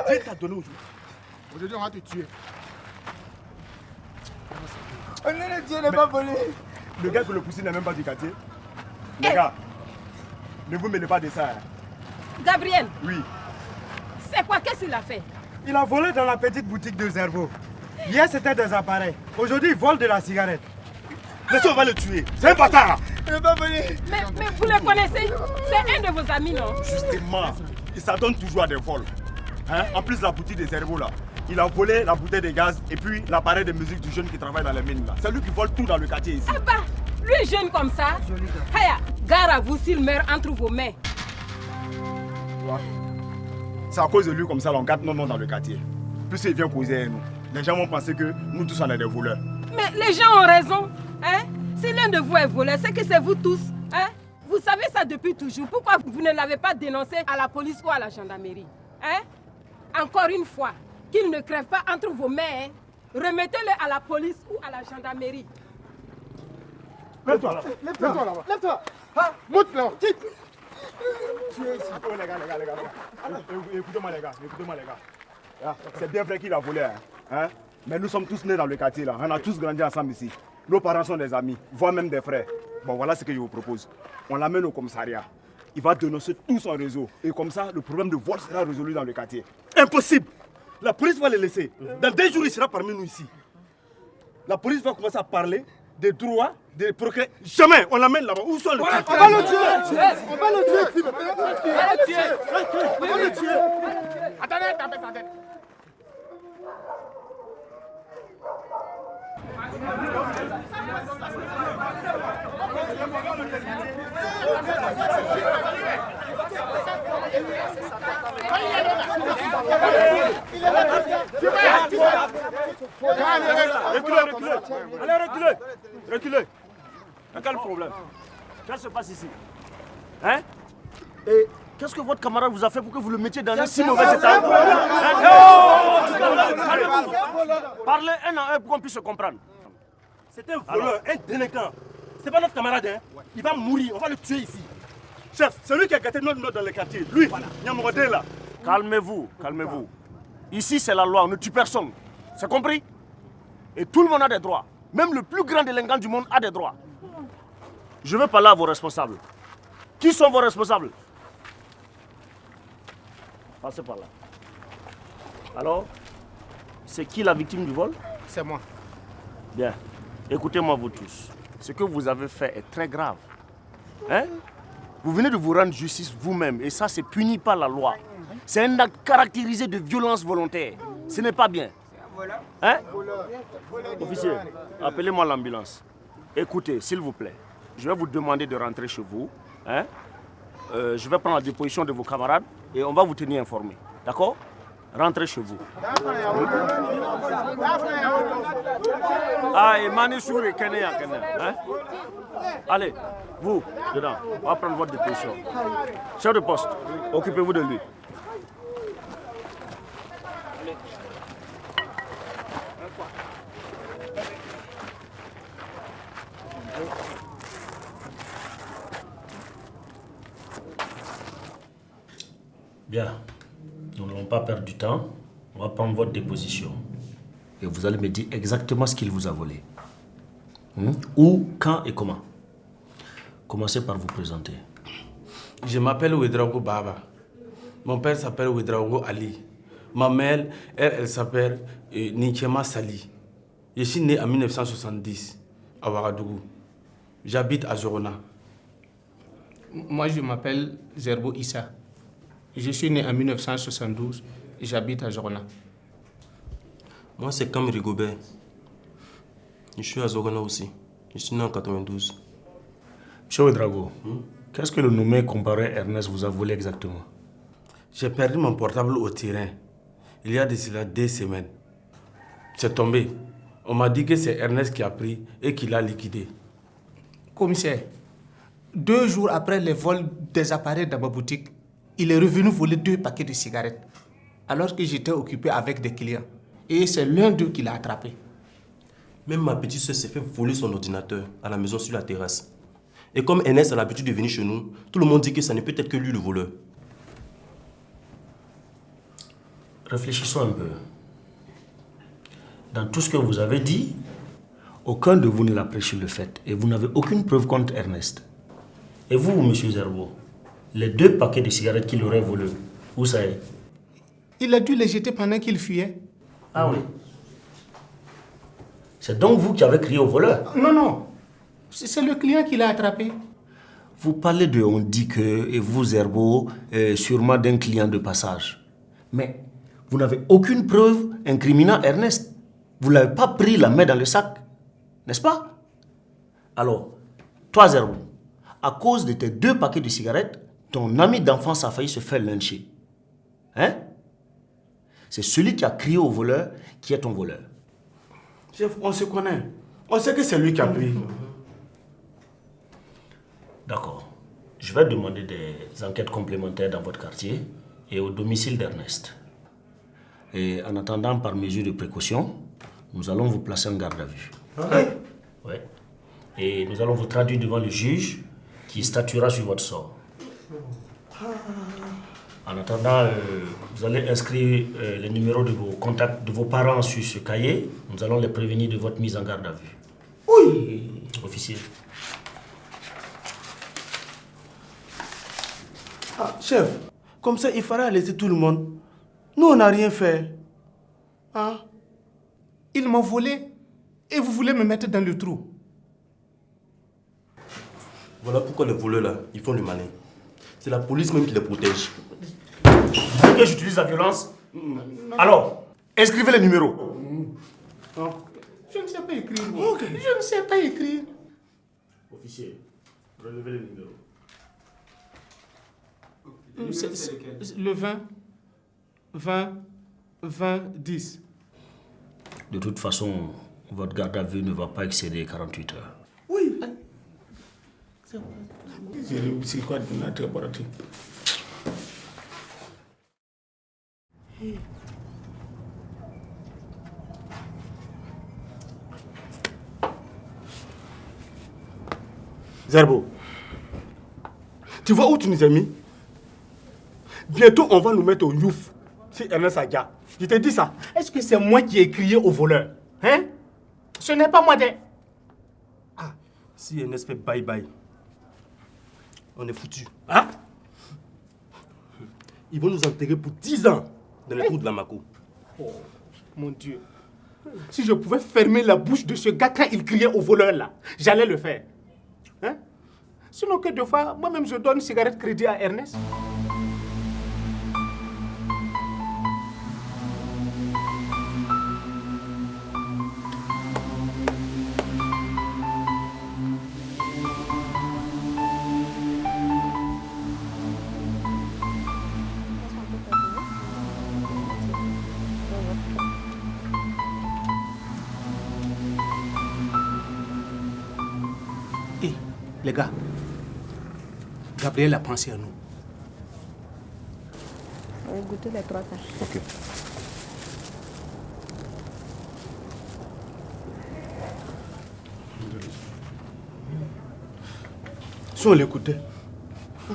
Dieu t'a donné aujourd'hui. Aujourd'hui, on va te tuer. Dieu n'est pas volé. Le gars que le poussé n'est même pas du quartier. Les gars, ne vous mêlez pas de ça. Gabriel. Oui. C'est quoi? Qu'est-ce qu'il a fait? Il a volé dans la petite boutique de Zerbo. Hier, c'était des appareils. Aujourd'hui, il vole de la cigarette. Laissez, on va le tuer. C'est un bâtard. Il n'est pas volé. Mais vous le connaissez? C'est un de vos amis, non? Justement, il s'adonne toujours à des vols. Hein? En plus, la boutique des cerveaux là, il a volé la bouteille de gaz et puis l'appareil de musique du jeune qui travaille dans les mines là. C'est lui qui vole tout dans le quartier ici. Ah bah, lui jeune comme ça. Haya, gare à vous s'il meurt entre vos mains. C'est à cause de lui comme ça, on garde nos noms dans le quartier. Plus il vient causer avec nous. Les gens vont penser que nous tous on est des voleurs. Mais les gens ont raison. Hein? Si l'un de vous est voleur, c'est que c'est vous tous. Hein? Vous savez ça depuis toujours. Pourquoi vous ne l'avez pas dénoncé à la police ou à la gendarmerie? Hein? Encore une fois, qu'il ne crève pas entre vos mains. Hein? Remettez-le à la police ou à la gendarmerie. Lève-toi là. Lève-toi là-bas. Lève-toi. Monte là. Oh, les gars. Écoutez-moi les gars. C'est bien vrai qu'il a volé. Hein? Mais nous sommes tous nés dans le quartier là. On a tous grandi ensemble ici. Nos parents sont des amis, voire même des frères. Bon, voilà ce que je vous propose. On l'amène au commissariat. Il va dénoncer tout son réseau. Et comme ça, le problème de vol sera résolu dans le quartier. Impossible! La police va le laisser. Dans 2 jours, il sera parmi nous ici. La police va commencer à parler des droits, des progrès. Jamais! On l'amène là-bas. Où sont les types? On va le tuer! On va le tuer! Attendez, attendez. Reculez. Quel problème? Qu'est-ce qui se passe ici? Hein? Et qu'est-ce que votre camarade vous a fait pour que vous le mettiez dans un si mauvais état? Parlez un à un pour qu'on puisse se comprendre. C'est un voleur, un délinquant. C'est pas notre camarade, hein? Il va mourir, on va le tuer ici. Chef, c'est lui qui a gâté notre note dans le quartier. Lui, Nyamodé là. Calmez-vous. Ici, c'est la loi, on ne tue personne. C'est compris? Et tout le monde a des droits. Même le plus grand délinquant du monde a des droits. Je veux parler à vos responsables. Qui sont vos responsables? Passez par là. Alors, c'est qui la victime du vol? C'est moi. Bien. Écoutez-moi vous tous. Ce que vous avez fait est très grave. Hein? Vous venez de vous rendre justice vous-même et ça c'est puni par la loi. C'est un acte caractérisé de violence volontaire. Ce n'est pas bien. Hein? Officier, appelez-moi l'ambulance. Écoutez, s'il vous plaît, je vais vous demander de rentrer chez vous. Hein? Je vais prendre la déposition de vos camarades et on va vous tenir informé. D'accord? Rentrez chez vous. Ah, et Mani Souri, Kenya. Hein? Allez, vous, dedans, on va prendre votre déposition. Chef de poste, occupez-vous de lui. Bien, nous n'allons pas perdre du temps. On va prendre votre déposition. Et vous allez me dire exactement ce qu'il vous a volé. Où, quand et comment. Commencez par vous présenter. Je m'appelle Ouedraogo Baba. Mon père s'appelle Ouedraogo Ali. Ma mère, elle s'appelle Ninchema Sali. Je suis né en 1970 à Ouagadougou. J'habite à Zorona. Moi, je m'appelle Zerbo Issa. Je suis né en 1972 et j'habite à Zorona. Moi, c'est Cam Rigobert. Je suis à Zorona aussi. Je suis né en 92. Monsieur Ouedraogo, qu'est-ce que le nommé comparé Ernest vous a volé exactement? J'ai perdu mon portable au terrain. Il y a de cela 2 semaines. C'est tombé. On m'a dit que c'est Ernest qui a pris et qui l'a liquidé. Commissaire, 2 jours après les vols des appareils dans ma boutique, il est revenu voler 2 paquets de cigarettes, alors que j'étais occupé avec des clients. Et c'est l'un d'eux qui l'a attrapé. Même ma petite soeur s'est fait voler son ordinateur à la maison sur la terrasse. Et comme Ernest a l'habitude de venir chez nous, tout le monde dit que ça ne peut être que lui le voleur. Réfléchissons un peu. Dans tout ce que vous avez dit, aucun de vous ne l'a prêché le fait. Et vous n'avez aucune preuve contre Ernest. Et vous, M. Zerbo, les 2 paquets de cigarettes qu'il aurait volés, où ça est? Il a dû les jeter pendant qu'il fuyait. Ah oui. C'est donc vous qui avez crié au voleur? Non, non. C'est le client qui l'a attrapé. Vous parlez de on dit que, et vous, Zerbo, sûrement d'un client de passage. Mais vous n'avez aucune preuve incriminant Ernest. Vous ne l'avez pas pris la main dans le sac, n'est-ce pas? Alors, toi, Zerbo, à cause de tes 2 paquets de cigarettes, ton ami d'enfance a failli se faire lyncher. Hein? C'est celui qui a crié au voleur qui est ton voleur. Chef, on se connaît. On sait que c'est lui qui a pris. D'accord. Je vais demander des enquêtes complémentaires dans votre quartier et au domicile d'Ernest. Et en attendant, par mesure de précaution, nous allons vous placer en garde à vue. Oui. Et nous allons vous traduire devant le juge qui statuera sur votre sort. En attendant, vous allez inscrire les numéros de vos contacts, de vos parents sur ce cahier. Nous allons les prévenir de votre mise en garde à vue. Oui. Officier. Ah, chef, comme ça, il faudra laisser tout le monde. Nous, on n'a rien fait. Hein? Ils m'ont volé et vous voulez me mettre dans le trou. Voilà pourquoi les voleurs là, ils font le malin. C'est la police même qui les protège. Vous voulez que j'utilise la violence? Alors, inscrivez les numéros. Je ne sais pas écrire. Je ne sais pas écrire. Officier, relevez les numéros. C'est le 20, 20, 20, 10. De toute façon, votre garde à vue ne va pas excéder 48 heures. Oui. C'est quoi notre laboratoire? Zerbo, tu vois où tu nous as mis? Bientôt, on va nous mettre au youf. Si Ernest Adia. Je t'ai dit ça. Est-ce que c'est moi qui ai crié au voleur? Hein? Ce n'est pas moi de... Ah, si Ernest fait bye-bye, on est foutu. Hein? Ils vont nous enterrer pour 10 ans dans les trous de la Mako. Oh, mon Dieu. Si je pouvais fermer la bouche de ce gars quand il criait au voleur là, j'allais le faire. Hein? Sinon que des fois, moi-même je donne une cigarette crédit à Ernest. Les gars, Gabriel a pensé à nous. On va goûter les 3 tas. Ok. Si on l'écoutait,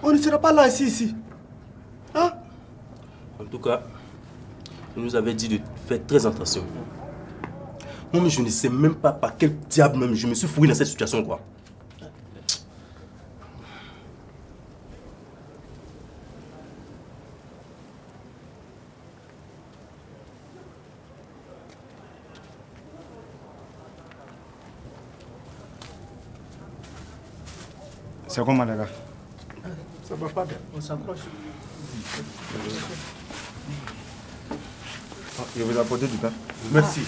on ne serait pas là ici. Hein? En tout cas, il nous avait dit de faire très attention. Moi, je ne sais même pas par quel diable même je me suis fourré dans cette situation, quoi. C'est comment les gars? Ça va pas bien, on s'approche. Je vais vous apporter du pain. Merci.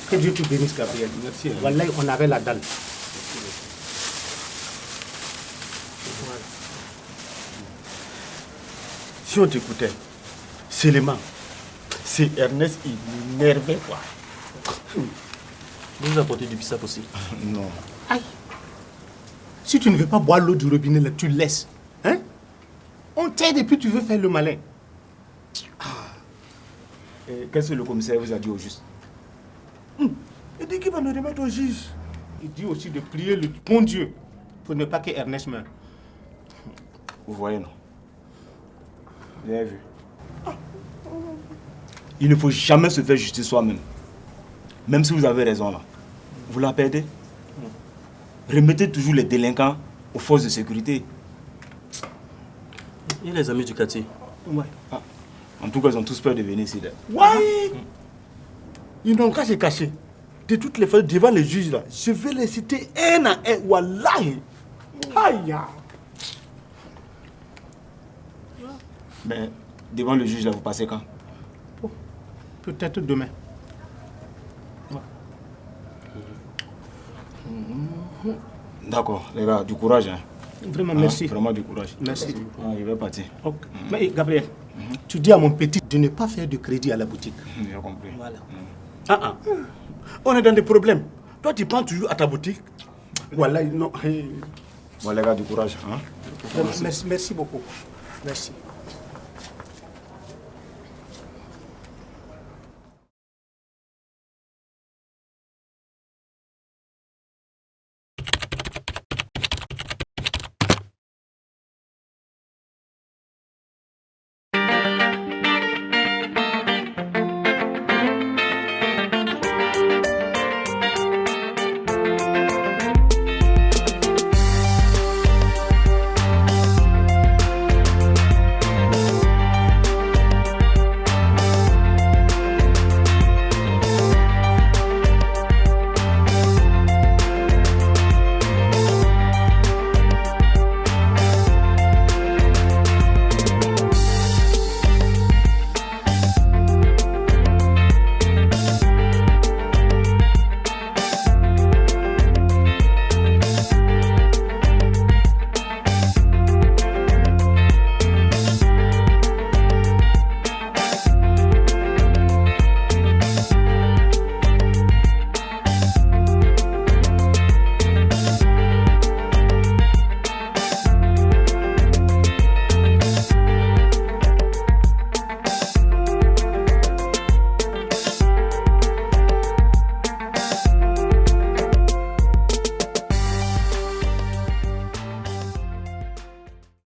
Que Dieu te bénisse, Gabriel. Merci. Voilà, on avait la dalle. Si on t'écoutait, Séléman, c'est Ernest, il m'énervait, quoi. Vous nous apportez du bissap aussi? Non. Aïe. Si tu ne veux pas boire l'eau du robinet, là, tu laisses. Hein? On t'aide et puis tu veux faire le malin. Qu'est-ce que le commissaire vous a dit au juste? Il dit qu'il va nous remettre au juge. Il dit aussi de prier le bon Dieu pour ne pas que Ernest meure. Vous voyez, non? Vous avez vu? Il ne faut jamais se faire justice soi-même. Même si vous avez raison là. Vous la perdez. Remettez toujours les délinquants aux forces de sécurité. Et les amis du quartier? Ouais. Ah. En tout cas, ils ont tous peur de venir ici. Ouais. Ils n'ont qu'à se cacher. De toutes les fois, devant les juges là, je vais les citer un à un. Wallahi. Aïe. Mais devant le juge là, vous passez quand? Peut-être demain. D'accord, les gars, du courage. Hein. Vraiment, merci. Vraiment du courage. Merci. Il va partir. Okay. Mais Gabriel, tu dis à mon petit de ne pas faire de crédit à la boutique. J'ai compris. Voilà. On est dans des problèmes. Toi, tu prends toujours à ta boutique. Voilà, non. Bon, les gars, du courage. Hein? Merci beaucoup. Merci.